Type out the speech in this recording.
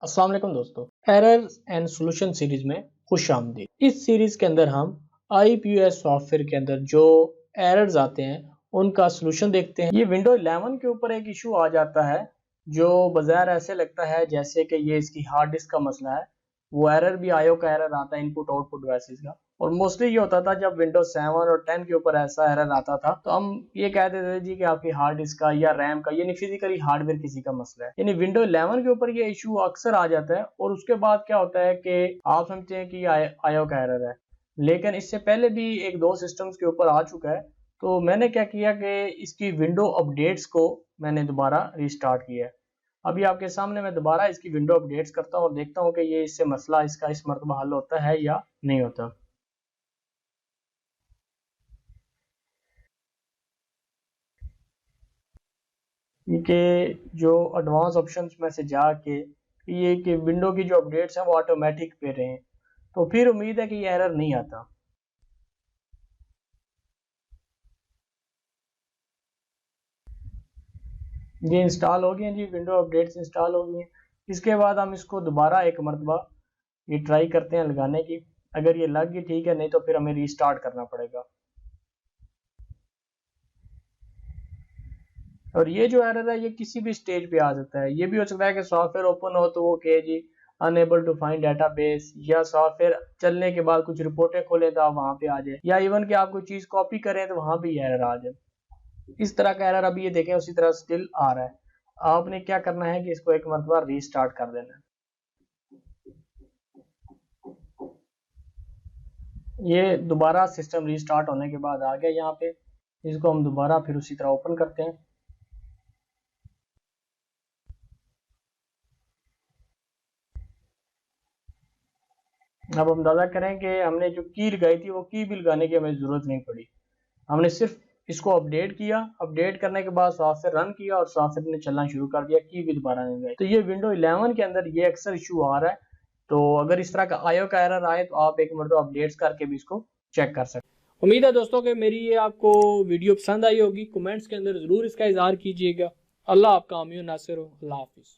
अस्सलाम वालेकुम दोस्तों, एरर्स एंड सॉल्यूशन सीरीज में खुश आमदीद। इस सीरीज के अंदर हम IPS सॉफ्टवेयर के अंदर जो एरर्स आते हैं उनका सॉल्यूशन देखते हैं। ये विंडो 11 के ऊपर एक इशू आ जाता है जो बाज़ाहिर ऐसे लगता है जैसे कि ये इसकी हार्ड डिस्क का मसला है। वो एरर भी आईओ का एरर आता है, इनपुट आउटपुट डिवाइसेस का। और मोस्टली ये होता था जब विंडोज 7 और 10 के ऊपर ऐसा एरर आता था तो हम ये कह देते थे जी कि आपकी हार्ड डिस्क का या रैम का, यानी फिजिकली हार्डवेयर किसी का मसला है। यानी विंडो 11 के ऊपर ये इशू अक्सर आ जाता है और उसके बाद क्या होता है कि आप समझते हैं कि आईओ का एरर है, लेकिन इससे पहले भी एक दो सिस्टम्स के ऊपर आ चुका है। तो मैंने क्या किया कि इसकी विंडो अपडेट्स को मैंने दोबारा रिस्टार्ट किया है। अभी आपके सामने मैं दोबारा इसकी विंडो अपडेट्स करता हूँ और देखता हूँ कि ये इससे मसला इसका इस मरतबा हल होता है या नहीं होता। कि जो एडवांस ऑप्शंस में से जाके ये कि विंडो की जो अपडेट्स हैं वो ऑटोमेटिक पे रहे, तो फिर उम्मीद है कि ये एरर नहीं आता। ये इंस्टॉल हो गई हैं जी, विंडो अपडेट्स इंस्टॉल हो गई हैं। इसके बाद हम इसको दोबारा एक मरतबा ये ट्राई करते हैं लगाने की। अगर ये लग गई ठीक है, नहीं तो फिर हमें रीस्टार्ट करना पड़ेगा। और ये जो एरर है ये किसी भी स्टेज पे आ सकता है। ये भी हो सकता है कि सॉफ्टवेयर ओपन हो तो वो कहे जी अनएबल टू फाइंड डेटाबेस, या सॉफ्टवेयर चलने के बाद कुछ रिपोर्टें खोले तो आप वहां पे आ जाए, या इवन कि आप कोई चीज कॉपी करें तो वहां भी एरर आ जाए। इस तरह का एरर अभी ये देखें उसी तरह स्टिल आ रहा है। आपने क्या करना है कि इसको एक मरतबा रीस्टार्ट कर देना है। ये दोबारा सिस्टम रीस्टार्ट होने के बाद आ गया यहाँ पे। इसको हम दोबारा फिर उसी तरह ओपन करते हैं। अब हम अंदाजा करें कि हमने जो की लगाई थी वो की भी लगाने की हमें जरूरत नहीं पड़ी। हमने सिर्फ इसको अपडेट किया, अपडेट करने के बाद सॉफ्टवेयर रन किया और सॉफ्टवेयर ने चलना शुरू कर दिया, की भी दोबारा नहीं लगाई। तो ये विंडो 11 के अंदर ये अक्सर इशू आ रहा है। तो अगर इस तरह का आईओ का एरर आए तो आप एक मरतबा अपडेट्स करके भी इसको चेक कर सकते हैं। उम्मीद है दोस्तों कि मेरी ये आपको वीडियो पसंद आई होगी। कमेंट्स के अंदर जरूर इसका इजहार कीजिएगा। अल्लाह आपका आमीन नासिर हो। अल्लाह हाफिज।